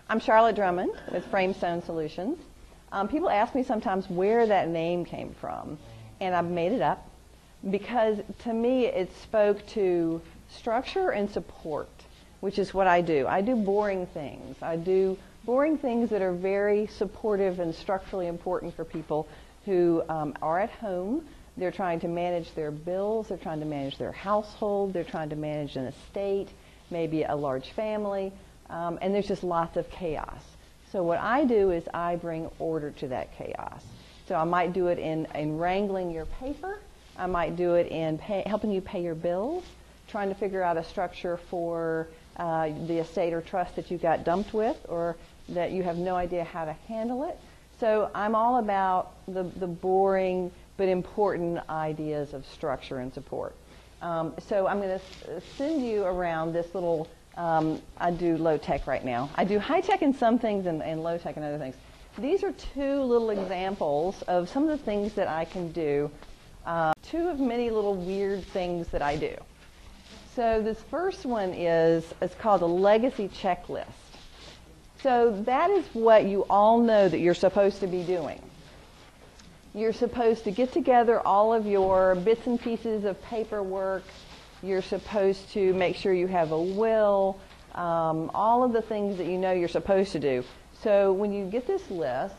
I'm Charlotte Drummond with Framestone Solutions. People ask me sometimes where that name came from, and I've made it up because to me it spoke to structure and support, which is what I do. I do boring things. I do boring things that are very supportive and structurally important for people who are at home. They're trying to manage their bills, they're trying to manage their household, they're trying to manage an estate, maybe a large family, and there's just lots of chaos. So what I do is I bring order to that chaos. So I might do it in wrangling your paper, I might do it in helping you pay your bills, trying to figure out a structure for the estate or trust that you got dumped with or that you have no idea how to handle it. So I'm all about the boring but important ideas of structure and support. So I'm going to send you around this little, I do low tech right now. I do high tech in some things and low tech in other things. These are two little examples of some of the things that I can do, two of many little weird things that I do. So this first one it's called a legacy checklist. So that is what you all know that you're supposed to be doing. You're supposed to get together all of your bits and pieces of paperwork. You're supposed to make sure you have a will, all of the things that you know you're supposed to do. So when you get this list,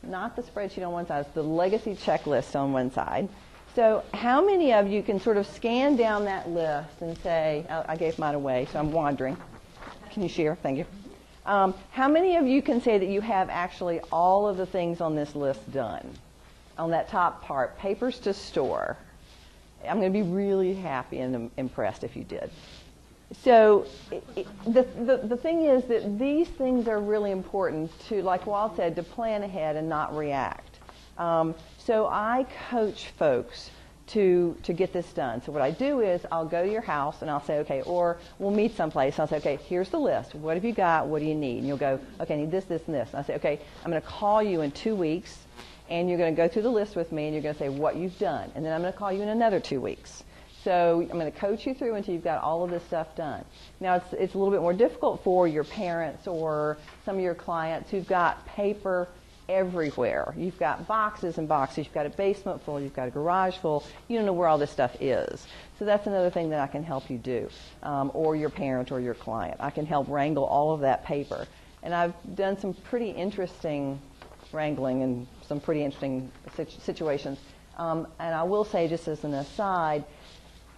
not the spreadsheet on one side, it's the legacy checklist on one side. So how many of you can sort of scan down that list and say, I gave mine away, so I'm wandering. Can you share? Thank you. How many of you can say that you have actually all of the things on this list done? On that top part, papers to store. I'm going to be really happy and impressed if you did. So the thing is that these things are really important to, like Walt said, to plan ahead and not react. So I coach folks to get this done. So what I do is I'll go to your house and I'll say, okay, or we'll meet someplace. I'll say, okay, here's the list. What have you got? What do you need? And you'll go, okay, I need this, this, and this. And I say, okay, I'm going to call you in 2 weeks. And you're going to go through the list with me, and you're going to say what you've done. And then I'm going to call you in another 2 weeks. So I'm going to coach you through until you've got all of this stuff done. Now, it's a little bit more difficult for your parents or some of your clients who've got paper everywhere. You've got boxes and boxes. You've got a basement full. You've got a garage full. You don't know where all this stuff is. So that's another thing that I can help you do, or your parent or your client. I can help wrangle all of that paper. And I've done some pretty interesting wrangling in some pretty interesting situations. And I will say, just as an aside,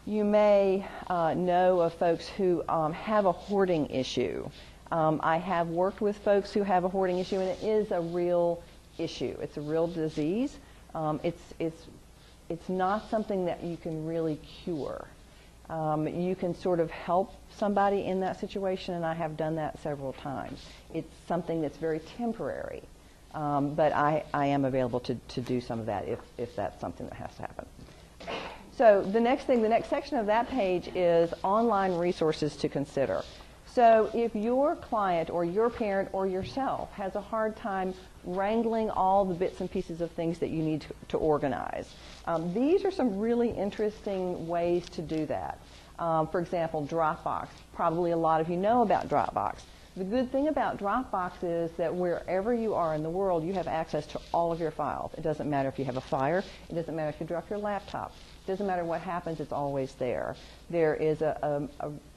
you may know of folks who have a hoarding issue. I have worked with folks who have a hoarding issue, and it is a real issue. It's a real disease. It's not something that you can really cure. You can sort of help somebody in that situation, and I have done that several times. It's something that's very temporary. But I am available to do some of that if that's something that has to happen. So the next section of that page is online resources to consider. So if your client or your parent or yourself has a hard time wrangling all the bits and pieces of things that you need to organize, these are some really interesting ways to do that. For example, Dropbox. Probably a lot of you know about Dropbox. The good thing about Dropbox is that wherever you are in the world, you have access to all of your files. It doesn't matter if you have a fire. It doesn't matter if you drop your laptop. It doesn't matter what happens. It's always there. There is a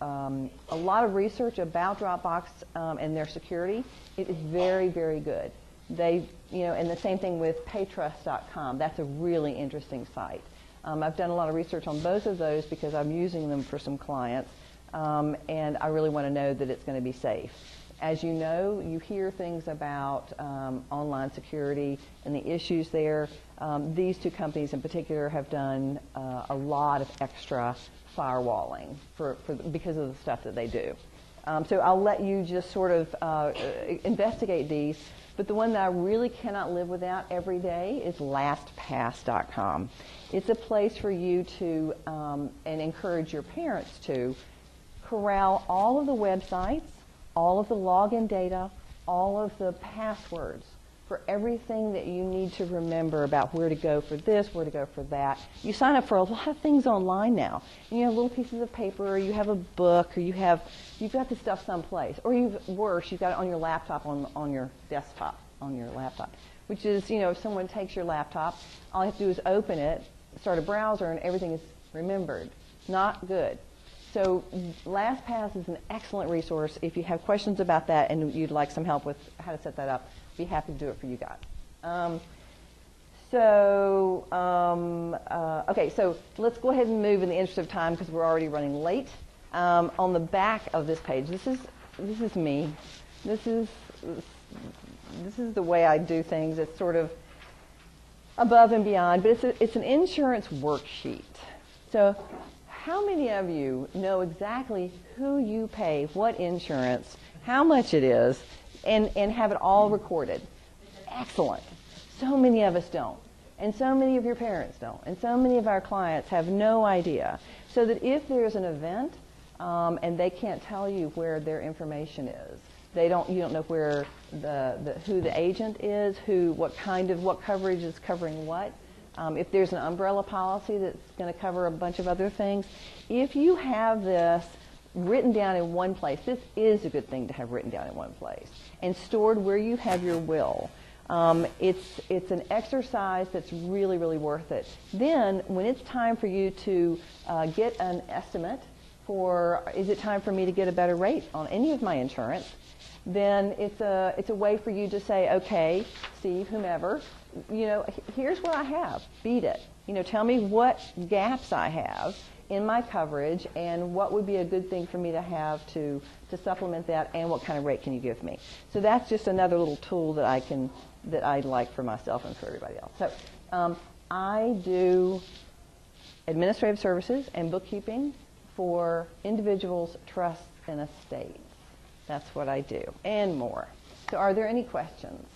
lot of research about Dropbox and their security. It is very, very good. And the same thing with paytrust.com. That's a really interesting site. I've done a lot of research on both of those because I'm using them for some clients. And I really want to know that it's going to be safe. As you know, you hear things about online security and the issues there. These two companies in particular have done a lot of extra firewalling because of the stuff that they do. So I'll let you just sort of investigate these. But the one that I really cannot live without every day is LastPass.com. It's a place for you to, and encourage your parents to, corral all of the websites, all of the login data, all of the passwords for everything that you need to remember about where to go for this, where to go for that. You sign up for a lot of things online now. And you have little pieces of paper, or you have a book, or you've got the stuff someplace. Or you've got it on your laptop, on your desktop, on your laptop. Which is, if someone takes your laptop, all you have to do is open it, start a browser, and everything is remembered. Not good. So LastPass is an excellent resource. If you have questions about that and you'd like some help with how to set that up, be happy to do it for you guys. Okay, so let's go ahead and move in the interest of time because we're already running late. On the back of this page, this is me. This is the way I do things. It's sort of above and beyond, but it's an insurance worksheet. So how many of you know exactly who you pay, what insurance, how much it is, and have it all recorded? Excellent. So many of us don't. And so many of your parents don't. And so many of our clients have no idea. So that if there's an event and they can't tell you where their information is, you don't know where who the agent is, what coverage is covering what. If there's an umbrella policy that's going to cover a bunch of other things, if you have this written down in one place, this is a good thing to have written down in one place and stored where you have your will. It's an exercise that's really, really worth it. Then, when it's time for you to get an estimate for, is it time for me to get a better rate on any of my insurance, then it's a way for you to say, okay, Steve, whomever, here's what I have. Beat it. Tell me what gaps I have in my coverage and what would be a good thing for me to have to supplement that, and what kind of rate can you give me. So that's just another little tool that I like for myself and for everybody else. So I do administrative services and bookkeeping for individuals, trusts, and estates. That's what I do, and more. So are there any questions?